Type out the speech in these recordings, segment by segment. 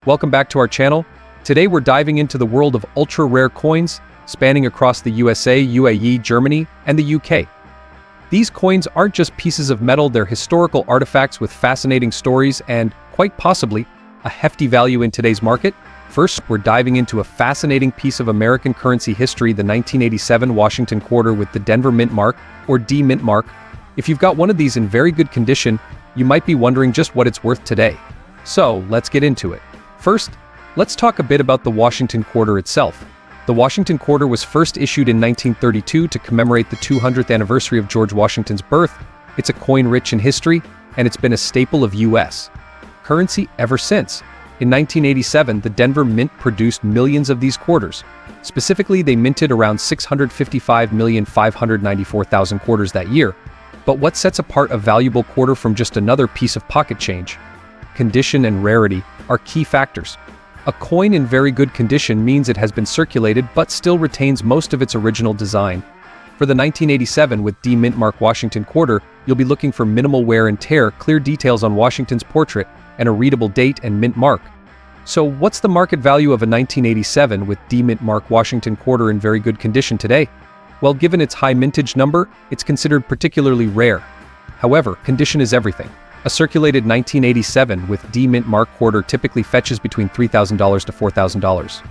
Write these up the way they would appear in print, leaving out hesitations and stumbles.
Welcome back to our channel. Today we're diving into the world of ultra-rare coins, spanning across the USA, UAE, Germany, and the UK. These coins aren't just pieces of metal, they're historical artifacts with fascinating stories and, quite possibly, a hefty value in today's market. First, we're diving into a fascinating piece of American currency history, the 1987 Washington quarter with the Denver Mint mark, or D Mint mark. If you've got one of these in very good condition, you might be wondering just what it's worth today. So, let's get into it. First, let's talk a bit about the Washington quarter itself. The Washington quarter was first issued in 1932 to commemorate the 200th anniversary of George Washington's birth. It's a coin rich in history, and it's been a staple of U.S. currency ever since. In 1987, the Denver Mint produced millions of these quarters. Specifically, they minted around 655,594,000 quarters that year. But what sets apart a valuable quarter from just another piece of pocket change? Condition and rarity are key factors. A coin in very good condition means it has been circulated but still retains most of its original design. For the 1987 with D Mint mark Washington quarter, you'll be looking for minimal wear and tear, clear details on Washington's portrait, and a readable date and mint mark. So what's the market value of a 1987 with D Mint mark Washington quarter in very good condition today? Well, given its high mintage number, it's considered particularly rare. However, condition is everything. A circulated 1987 with D Mint mark quarter typically fetches between $3,000 to $4,000.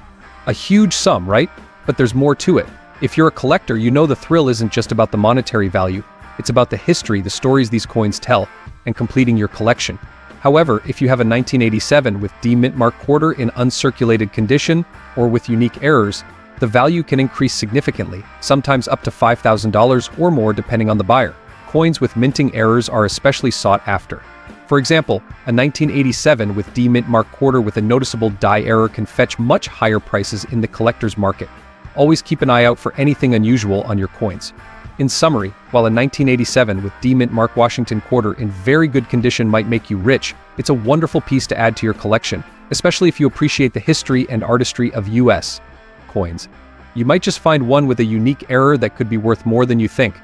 A huge sum, right? But there's more to it. If you're a collector, you know the thrill isn't just about the monetary value. It's about the history, the stories these coins tell, and completing your collection. However, if you have a 1987 with D Mint mark quarter in uncirculated condition or with unique errors, the value can increase significantly, sometimes up to $5,000 or more depending on the buyer. Coins with minting errors are especially sought after. For example, a 1987 with D Mint mark quarter with a noticeable die error can fetch much higher prices in the collector's market. Always keep an eye out for anything unusual on your coins. In summary, while a 1987 with D Mint mark Washington quarter in very good condition might make you rich, it's a wonderful piece to add to your collection, especially if you appreciate the history and artistry of U.S. coins. You might just find one with a unique error that could be worth more than you think.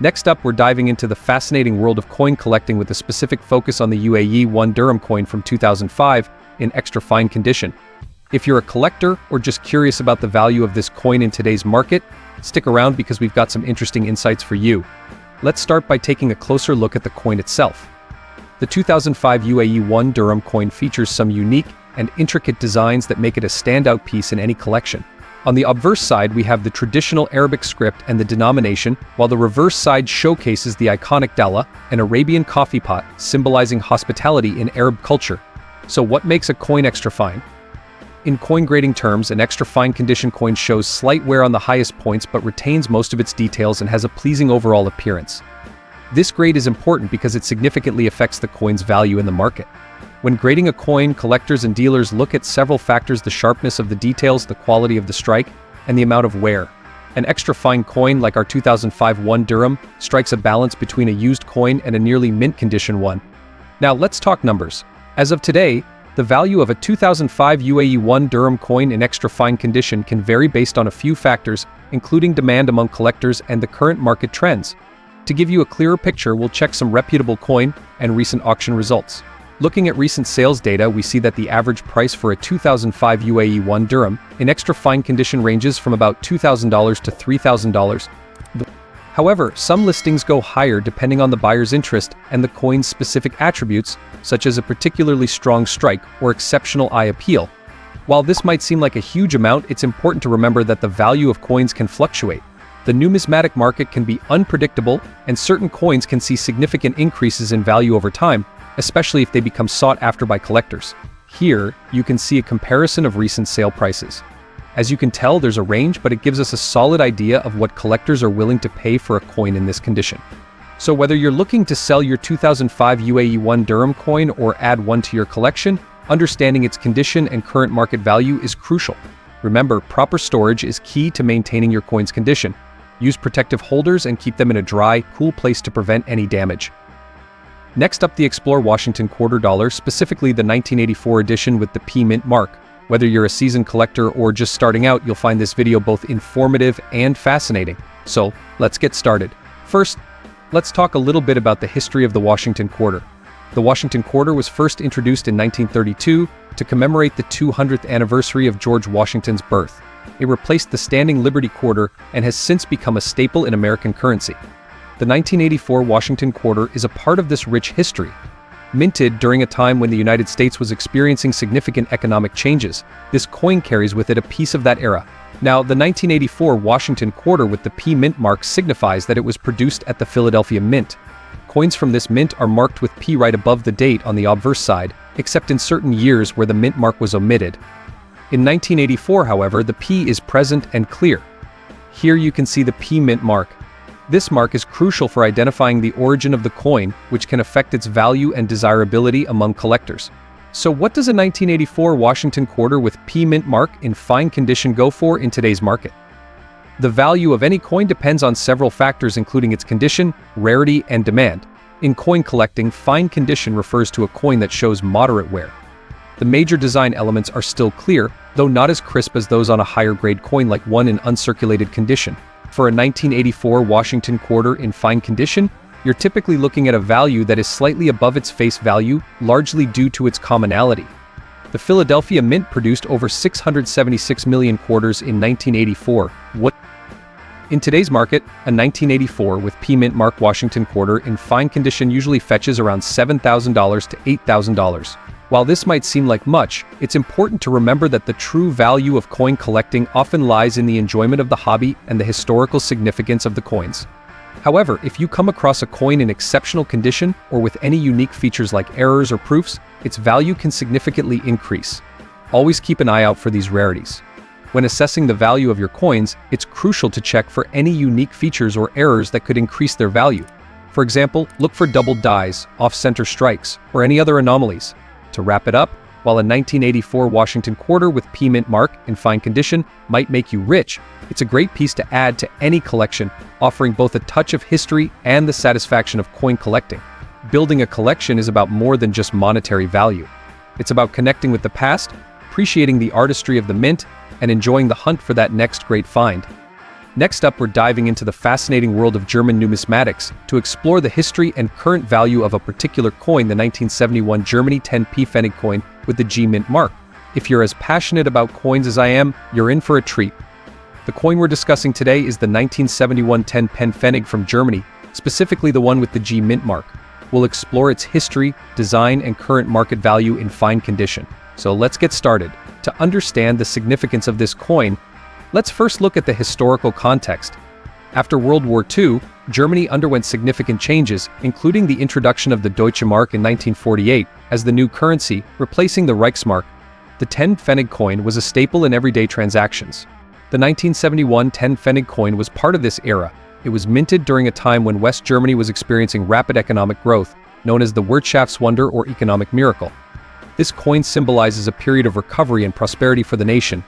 Next up, we're diving into the fascinating world of coin collecting with a specific focus on the UAE 1 dirham coin from 2005 in extra fine condition. If you're a collector or just curious about the value of this coin in today's market, stick around because we've got some interesting insights for you. Let's start by taking a closer look at the coin itself. The 2005 UAE 1 dirham coin features some unique and intricate designs that make it a standout piece in any collection. On the obverse side, we have the traditional Arabic script and the denomination, while the reverse side showcases the iconic dala, an Arabian coffee pot symbolizing hospitality in Arab culture. So what makes a coin extra fine? In coin grading terms, an extra fine condition coin shows slight wear on the highest points but retains most of its details and has a pleasing overall appearance. This grade is important because it significantly affects the coin's value in the market. When grading a coin, collectors and dealers look at several factors: the sharpness of the details, the quality of the strike, and the amount of wear. An extra fine coin like our 2005 1 dirham strikes a balance between a used coin and a nearly mint condition one. Now let's talk numbers. As of today, the value of a 2005 UAE 1 dirham coin in extra fine condition can vary based on a few factors, including demand among collectors and the current market trends. To give you a clearer picture, we'll check some reputable coin and recent auction results. Looking at recent sales data, we see that the average price for a 2005 UAE 1 dirham in extra fine condition ranges from about $2,000 to $3,000. However, some listings go higher depending on the buyer's interest and the coin's specific attributes, such as a particularly strong strike or exceptional eye appeal. While this might seem like a huge amount, it's important to remember that the value of coins can fluctuate. The numismatic market can be unpredictable, and certain coins can see significant increases in value over time, especially if they become sought after by collectors. Here, you can see a comparison of recent sale prices. As you can tell, there's a range, but it gives us a solid idea of what collectors are willing to pay for a coin in this condition. So whether you're looking to sell your 2005 UAE 1 dirham coin or add one to your collection, understanding its condition and current market value is crucial. Remember, proper storage is key to maintaining your coin's condition. Use protective holders and keep them in a dry, cool place to prevent any damage. Next up, the Explore Washington quarter dollar, specifically the 1984 edition with the P Mint mark. Whether you're a seasoned collector or just starting out, you'll find this video both informative and fascinating. So, let's get started. First, let's talk a little bit about the history of the Washington quarter. The Washington quarter was first introduced in 1932 to commemorate the 200th anniversary of George Washington's birth. It replaced the standing Liberty quarter and has since become a staple in American currency. The 1984 Washington quarter is a part of this rich history. Minted during a time when the United States was experiencing significant economic changes, this coin carries with it a piece of that era. Now, the 1984 Washington quarter with the P mint mark signifies that it was produced at the Philadelphia Mint. Coins from this mint are marked with P right above the date on the obverse side, except in certain years where the mint mark was omitted. In 1984, however, the P is present and clear. Here you can see the P mint mark. This mark is crucial for identifying the origin of the coin, which can affect its value and desirability among collectors. So what does a 1984 Washington quarter with P mint mark in fine condition go for in today's market? The value of any coin depends on several factors, including its condition, rarity, and demand. In coin collecting, fine condition refers to a coin that shows moderate wear. The major design elements are still clear, though not as crisp as those on a higher grade coin like one in uncirculated condition. For a 1984 Washington quarter in fine condition, you're typically looking at a value that is slightly above its face value, largely due to its commonality. The Philadelphia Mint produced over 676 million quarters in 1984. In today's market, a 1984 with P mint mark Washington quarter in fine condition usually fetches around $7,000 to $8,000. While this might seem like much, it's important to remember that the true value of coin collecting often lies in the enjoyment of the hobby and the historical significance of the coins. However, if you come across a coin in exceptional condition or with any unique features like errors or proofs, its value can significantly increase. Always keep an eye out for these rarities. When assessing the value of your coins, it's crucial to check for any unique features or errors that could increase their value. For example, look for doubled dies, off-center strikes, or any other anomalies. To wrap it up, while a 1984 Washington quarter with P mint mark in fine condition might make you rich, it's a great piece to add to any collection, offering both a touch of history and the satisfaction of coin collecting. Building a collection is about more than just monetary value. It's about connecting with the past, appreciating the artistry of the mint, and enjoying the hunt for that next great find. Next up, we're diving into the fascinating world of German numismatics to explore the history and current value of a particular coin, the 1971 Germany 10p Pfennig coin with the G mint mark. If you're as passionate about coins as I am, you're in for a treat. The coin we're discussing today is the 1971 10p Pfennig from Germany, specifically the one with the G mint mark. We'll explore its history, design, and current market value in fine condition. So let's get started. To understand the significance of this coin, let's first look at the historical context. After World War II, Germany underwent significant changes, including the introduction of the Deutsche Mark in 1948 as the new currency, replacing the Reichsmark. The 10 Pfennig coin was a staple in everyday transactions. The 1971 10 Pfennig coin was part of this era. It was minted during a time when West Germany was experiencing rapid economic growth, known as the Wirtschaftswunder or economic miracle. This coin symbolizes a period of recovery and prosperity for the nation.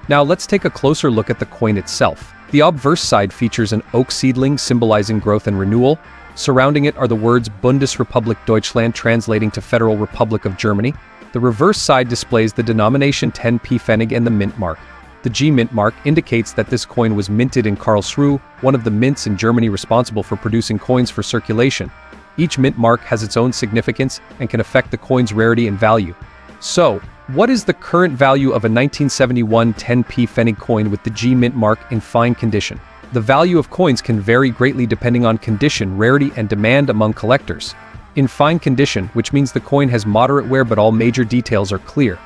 Now let's take a closer look at the coin itself. The obverse side features an oak seedling symbolizing growth and renewal. Surrounding it are the words Bundesrepublik Deutschland, translating to Federal Republic of Germany. The reverse side displays the denomination 10p Pfennig and the mint mark. The G mint mark indicates that this coin was minted in Karlsruhe, one of the mints in Germany responsible for producing coins for circulation. Each mint mark has its own significance and can affect the coin's rarity and value. So, what is the current value of a 1971 10p Pfennig coin with the G mint mark in fine condition? The value of coins can vary greatly depending on condition, rarity, and demand among collectors. In fine condition, which means the coin has moderate wear but all major details are clear,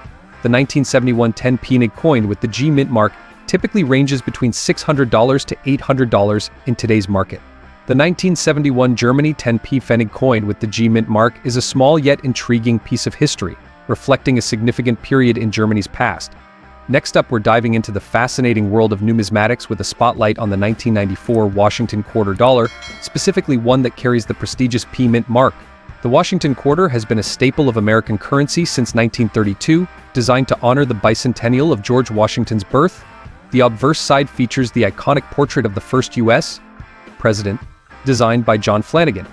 the 1971 10 Pfennig coin with the G mint mark typically ranges between $600 to $800 in today's market. The 1971 Germany 10p Pfennig coin with the G mint mark is a small yet intriguing piece of history, reflecting a significant period in Germany's past. Next up, we're diving into the fascinating world of numismatics with a spotlight on the 1994 Washington quarter dollar, specifically one that carries the prestigious P mint mark. The Washington quarter has been a staple of American currency since 1932, designed to honor the bicentennial of George Washington's birth. The obverse side features the iconic portrait of the first U.S. president, designed by John Flanagan.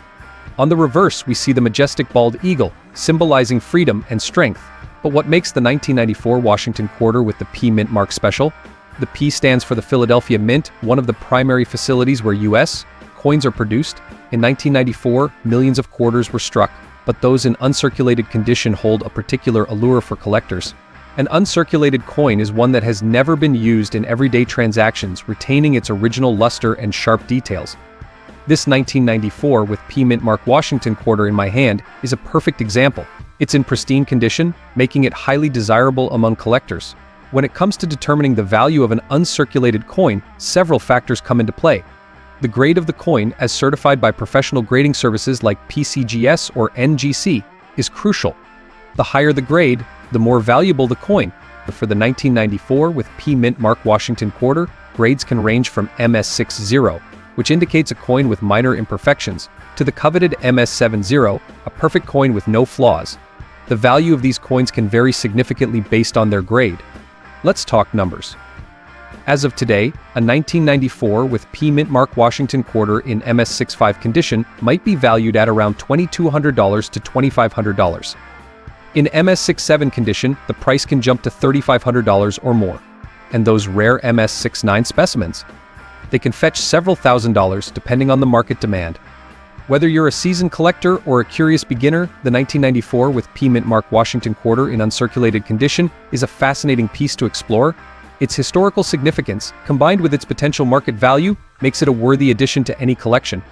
On the reverse, we see the majestic bald eagle, symbolizing freedom and strength. But what makes the 1994 Washington quarter with the P mint mark special? The P stands for the Philadelphia Mint, one of the primary facilities where U.S. coins are produced. In 1994, millions of quarters were struck. but those in uncirculated condition hold a particular allure for collectors. An uncirculated coin is one that has never been used in everyday transactions, retaining its original luster and sharp details. This 1994 with P Mint Mark Washington quarter in my hand is a perfect example. It's in pristine condition, making it highly desirable among collectors. When it comes to determining the value of an uncirculated coin, several factors come into play. The grade of the coin, as certified by professional grading services like PCGS or NGC, is crucial. The higher the grade, the more valuable the coin. For the 1994 with P Mint Mark Washington quarter, grades can range from MS60, which indicates a coin with minor imperfections, to the coveted MS70, a perfect coin with no flaws. The value of these coins can vary significantly based on their grade. Let's talk numbers. As of today, a 1994 with P Mint Mark Washington quarter in MS65 condition might be valued at around $2,200 to $2,500. In MS67 condition, the price can jump to $3,500 or more. And those rare MS69 specimens? They can fetch several $1,000s depending on the market demand. Whether you're a seasoned collector or a curious beginner, the 1994 with P Mint Mark Washington quarter in uncirculated condition is a fascinating piece to explore. Its historical significance, combined with its potential market value, makes it a worthy addition to any collection.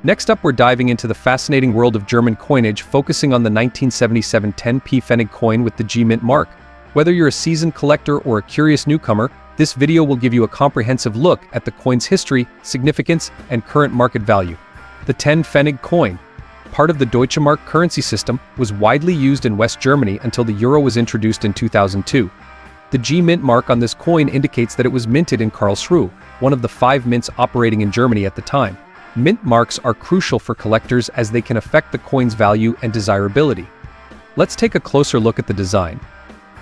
Next up, we're diving into the fascinating world of German coinage, focusing on the 1977 10p Pfennig coin with the G Mint mark. Whether you're a seasoned collector or a curious newcomer, this video will give you a comprehensive look at the coin's history, significance, and current market value. The 10 Pfennig coin, part of the Deutsche Mark currency system, was widely used in West Germany until the euro was introduced in 2002. The G Mint mark on this coin indicates that it was minted in Karlsruhe, one of the 5 mints operating in Germany at the time. Mint marks are crucial for collectors as they can affect the coin's value and desirability. Let's take a closer look at the design.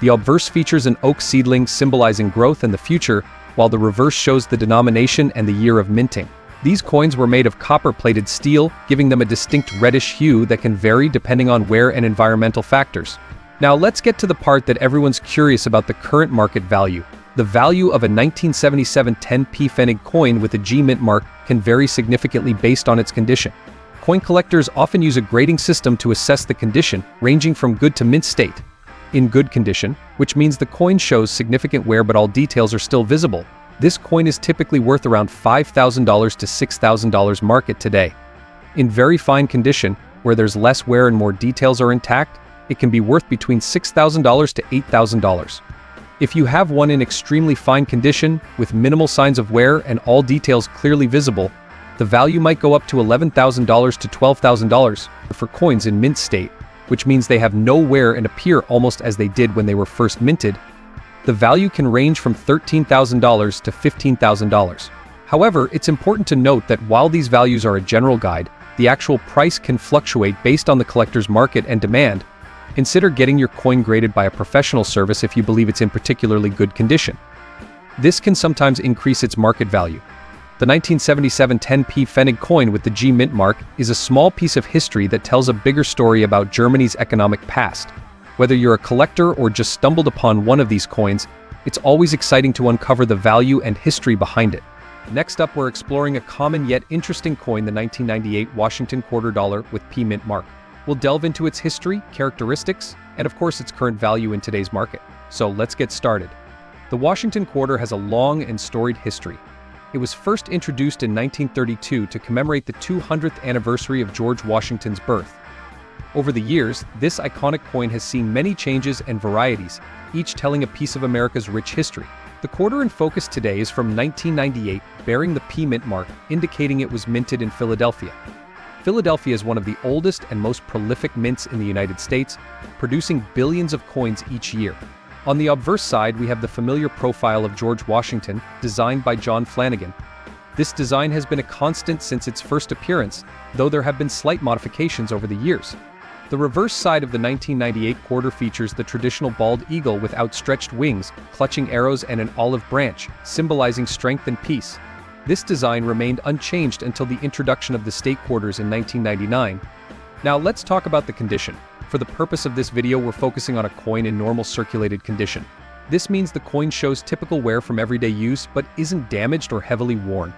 The obverse features an oak seedling symbolizing growth and the future, while the reverse shows the denomination and the year of minting. These coins were made of copper-plated steel, giving them a distinct reddish hue that can vary depending on wear and environmental factors. Now let's get to the part that everyone's curious about: the current market value. The value of a 1977 10p Pfennig coin with a G Mint mark can vary significantly based on its condition. Coin collectors often use a grading system to assess the condition, ranging from good to mint state. In good condition, which means the coin shows significant wear but all details are still visible, this coin is typically worth around $5,000 to $6,000 market today. In very fine condition, where there's less wear and more details are intact, it can be worth between $6,000 to $8,000. If you have one in extremely fine condition, with minimal signs of wear and all details clearly visible, the value might go up to $11,000 to $12,000 for coins in mint state, which means they have no wear and appear almost as they did when they were first minted. The value can range from $13,000 to $15,000. However, it's important to note that while these values are a general guide, the actual price can fluctuate based on the collector's market and demand. Consider getting your coin graded by a professional service if you believe it's in particularly good condition. This can sometimes increase its market value. The 1977 10p Pfennig coin with the G Mint mark is a small piece of history that tells a bigger story about Germany's economic past. Whether you're a collector or just stumbled upon one of these coins, it's always exciting to uncover the value and history behind it. Next up, we're exploring a common yet interesting coin, the 1998 Washington quarter dollar with P Mint mark. We'll delve into its history, characteristics, and of course its current value in today's market. So let's get started. The Washington quarter has a long and storied history. It was first introduced in 1932 to commemorate the 200th anniversary of George Washington's birth. Over the years, this iconic coin has seen many changes and varieties, each telling a piece of America's rich history. The quarter in focus today is from 1998, bearing the P Mint mark, indicating it was minted in Philadelphia. Philadelphia is one of the oldest and most prolific mints in the United States, producing billions of coins each year. On the obverse side, we have the familiar profile of George Washington, designed by John Flanagan. This design has been a constant since its first appearance, though there have been slight modifications over the years. The reverse side of the 1998 quarter features the traditional bald eagle with outstretched wings, clutching arrows and an olive branch, symbolizing strength and peace. This design remained unchanged until the introduction of the state quarters in 1999. Now let's talk about the condition. For the purpose of this video, we're focusing on a coin in normal circulated condition. This means the coin shows typical wear from everyday use but isn't damaged or heavily worn.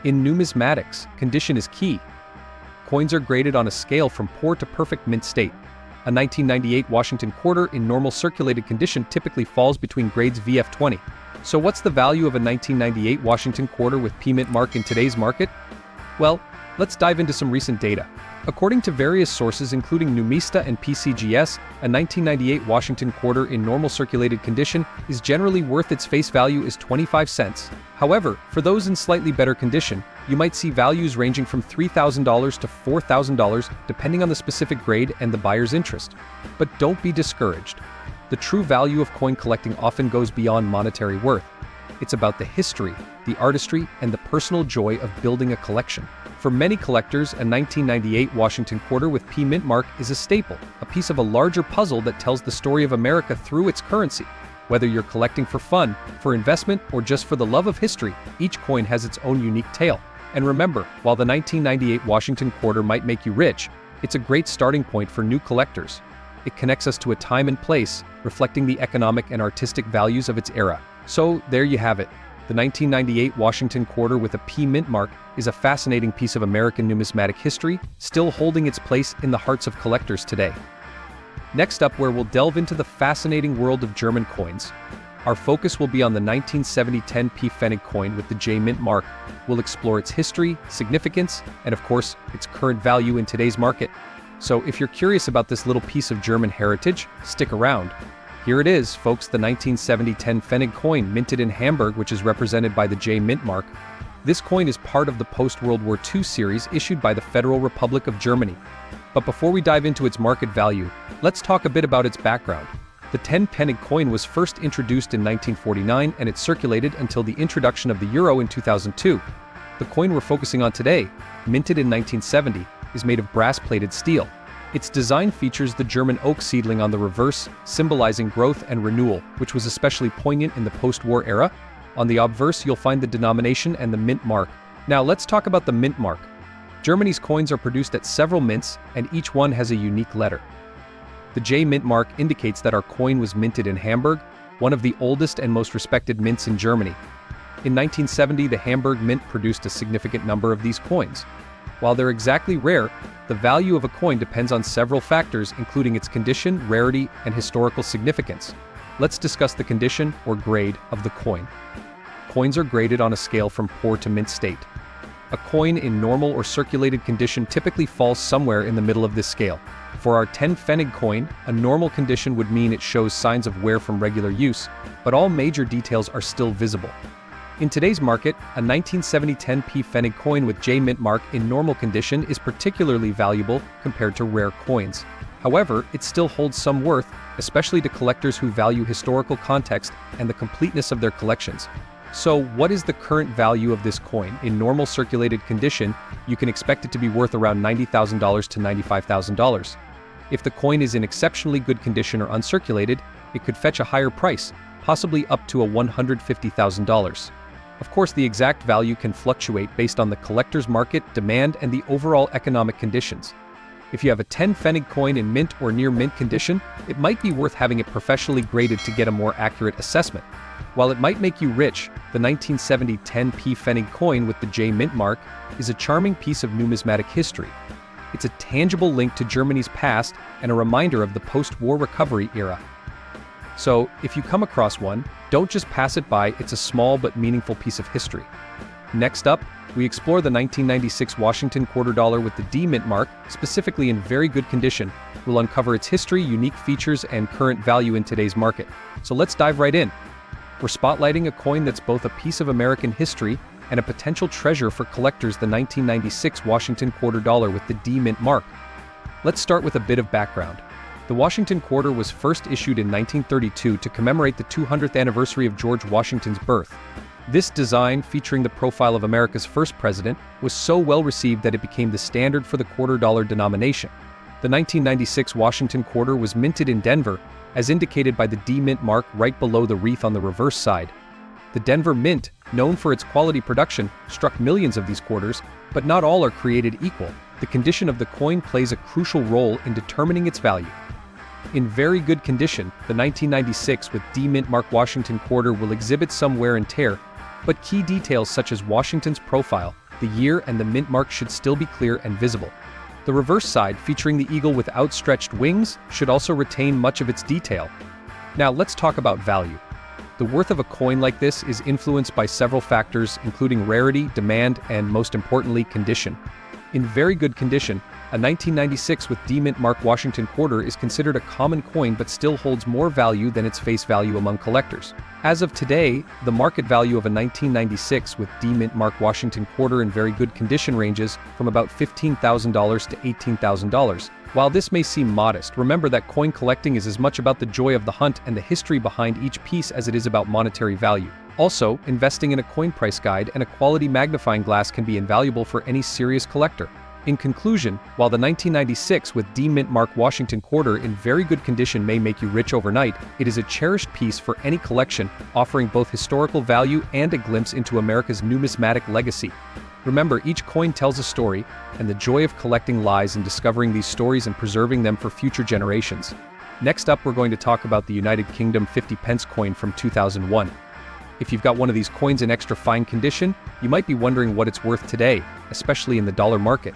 In numismatics, condition is key. Coins are graded on a scale from poor to perfect mint state. A 1998 Washington quarter in normal circulated condition typically falls between grades VF20. So what's the value of a 1998 Washington quarter with P mint mark in today's market? Well, let's dive into some recent data. According to various sources including Numista and PCGS, a 1998 Washington quarter in normal circulated condition is generally worth its face value is 25 cents. However, for those in slightly better condition, you might see values ranging from $3,000 to $4,000 depending on the specific grade and the buyer's interest. But don't be discouraged. The true value of coin collecting often goes beyond monetary worth. It's about the history, the artistry, and the personal joy of building a collection. For many collectors, a 1998 Washington quarter with P mint mark is a staple, a piece of a larger puzzle that tells the story of America through its currency. Whether you're collecting for fun, for investment, or just for the love of history, each coin has its own unique tale. And remember, while the 1998 Washington quarter might make you rich, it's a great starting point for new collectors. It connects us to a time and place, reflecting the economic and artistic values of its era. So, there you have it. The 1998 Washington quarter with a P mint mark is a fascinating piece of American numismatic history, still holding its place in the hearts of collectors today. Next up, where we'll delve into the fascinating world of German coins. Our focus will be on the 1970 10p Pfennig coin with the J mint mark. We'll explore its history, significance, and of course, its current value in today's market. So if you're curious about this little piece of German heritage, stick around. Here it is, folks, the 1970 10 Pfennig coin minted in Hamburg, which is represented by the J mint mark. This coin is part of the post-World War II series issued by the Federal Republic of Germany. But before we dive into its market value, let's talk a bit about its background. The 10 Pfennig coin was first introduced in 1949 and it circulated until the introduction of the euro in 2002. The coin we're focusing on today, minted in 1970, is made of brass-plated steel. Its design features the German oak seedling on the reverse, symbolizing growth and renewal, which was especially poignant in the post-war era. On the obverse, you'll find the denomination and the mint mark. Now let's talk about the mint mark. Germany's coins are produced at several mints, and each one has a unique letter. The J mint mark indicates that our coin was minted in Hamburg, one of the oldest and most respected mints in Germany. In 1970, the Hamburg Mint produced a significant number of these coins. While they're exactly rare, the value of a coin depends on several factors, including its condition, rarity, and historical significance. Let's discuss the condition, or grade, of the coin. Coins are graded on a scale from poor to mint state. A coin in normal or circulated condition typically falls somewhere in the middle of this scale. For our 10 Pfennig coin, a normal condition would mean it shows signs of wear from regular use, but all major details are still visible. In today's market, a 1970 10p Pfennig coin with J mint mark in normal condition is particularly valuable compared to rare coins. However, it still holds some worth, especially to collectors who value historical context and the completeness of their collections. So, what is the current value of this coin? In normal circulated condition, you can expect it to be worth around $90,000 to $95,000. If the coin is in exceptionally good condition or uncirculated, it could fetch a higher price, possibly up to $150,000. Of course, the exact value can fluctuate based on the collector's market, demand, and the overall economic conditions. If you have a 10 Pfennig coin in mint or near mint condition, it might be worth having it professionally graded to get a more accurate assessment. While it might make you rich, the 1970 10p Pfennig coin with the J mint mark is a charming piece of numismatic history. It's a tangible link to Germany's past and a reminder of the post-war recovery era. So, if you come across one, don't just pass it by, it's a small but meaningful piece of history. Next up, we explore the 1996 Washington quarter dollar with the D mint mark, specifically in very good condition. We'll uncover its history, unique features, and current value in today's market. So let's dive right in. We're spotlighting a coin that's both a piece of American history and a potential treasure for collectors, the 1996 Washington quarter dollar with the D mint mark. Let's start with a bit of background. The Washington quarter was first issued in 1932 to commemorate the 200th anniversary of George Washington's birth. This design, featuring the profile of America's first president, was so well received that it became the standard for the quarter dollar denomination. The 1996 Washington quarter was minted in Denver, as indicated by the D mint mark right below the wreath on the reverse side. The Denver Mint, known for its quality production, struck millions of these quarters, but not all are created equal. The condition of the coin plays a crucial role in determining its value. In very good condition, the 1996 with D mint mark Washington quarter will exhibit some wear and tear, but key details such as Washington's profile, the year, and the mint mark should still be clear and visible. The reverse side, featuring the eagle with outstretched wings, should also retain much of its detail. Now let's talk about value. The worth of a coin like this is influenced by several factors, including rarity, demand, and most importantly, condition. In very good condition, a 1996 with D-Mint Mark Washington quarter is considered a common coin but still holds more value than its face value among collectors. As of today, the market value of a 1996 with D-Mint Mark Washington quarter in very good condition ranges from about $15,000 to $18,000. While this may seem modest, remember that coin collecting is as much about the joy of the hunt and the history behind each piece as it is about monetary value. Also, investing in a coin price guide and a quality magnifying glass can be invaluable for any serious collector. In conclusion, while the 1996 with D-Mint Mark Washington quarter in very good condition may make you rich overnight, it is a cherished piece for any collection, offering both historical value and a glimpse into America's numismatic legacy. Remember, each coin tells a story, and the joy of collecting lies in discovering these stories and preserving them for future generations. Next up, we're going to talk about the United Kingdom 50 pence coin from 2001. If you've got one of these coins in extra fine condition, you might be wondering what it's worth today, especially in the dollar market.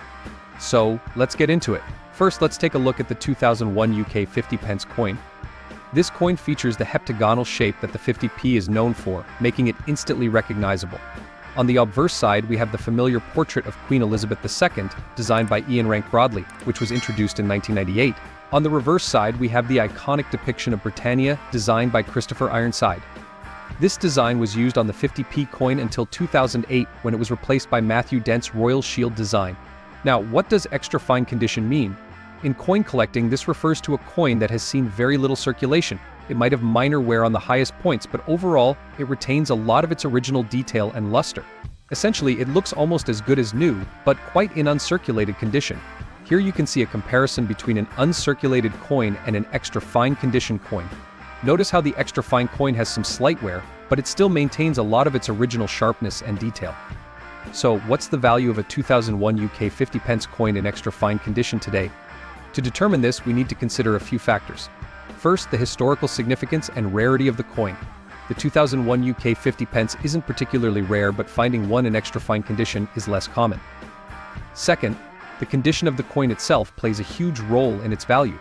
So, let's get into it. First, let's take a look at the 2001 UK 50 pence coin. This coin features the heptagonal shape that the 50p is known for, making it instantly recognizable. On the obverse side, we have the familiar portrait of Queen Elizabeth II, designed by Ian Rank Broadley, which was introduced in 1998. On the reverse side, we have the iconic depiction of Britannia, designed by Christopher Ironside. This design was used on the 50p coin until 2008, when it was replaced by Matthew Dent's Royal Shield design. Now, what does extra fine condition mean? In coin collecting, this refers to a coin that has seen very little circulation. It might have minor wear on the highest points, but overall, it retains a lot of its original detail and luster. Essentially, it looks almost as good as new, but quite in uncirculated condition. Here you can see a comparison between an uncirculated coin and an extra fine condition coin. Notice how the extra fine coin has some slight wear, but it still maintains a lot of its original sharpness and detail. So, what's the value of a 2001 UK 50 pence coin in extra fine condition today? To determine this, we need to consider a few factors. First, the historical significance and rarity of the coin. The 2001 UK 50 pence isn't particularly rare, but finding one in extra fine condition is less common. Second, the condition of the coin itself plays a huge role in its value.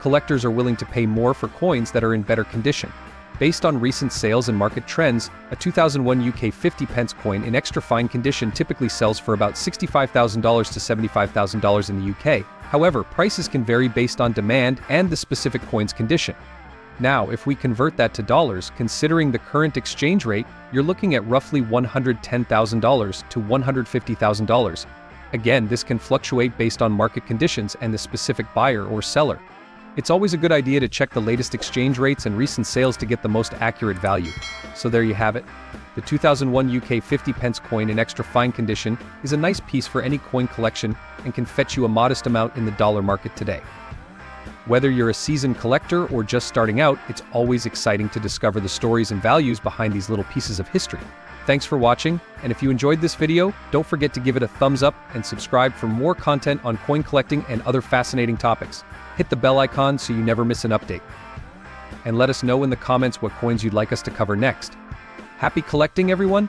Collectors are willing to pay more for coins that are in better condition. Based on recent sales and market trends, a 2001 UK 50 pence coin in extra fine condition typically sells for about $65,000 to $75,000 in the UK. However, prices can vary based on demand and the specific coin's condition. Now, if we convert that to dollars, considering the current exchange rate, you're looking at roughly $110,000 to $150,000. Again, this can fluctuate based on market conditions and the specific buyer or seller. It's always a good idea to check the latest exchange rates and recent sales to get the most accurate value. So there you have it. The 2001 UK 50 pence coin in extra fine condition is a nice piece for any coin collection and can fetch you a modest amount in the dollar market today. Whether you're a seasoned collector or just starting out, it's always exciting to discover the stories and values behind these little pieces of history. Thanks for watching, and if you enjoyed this video, don't forget to give it a thumbs up and subscribe for more content on coin collecting and other fascinating topics. Hit the bell icon so you never miss an update. And let us know in the comments what coins you'd like us to cover next. Happy collecting, everyone!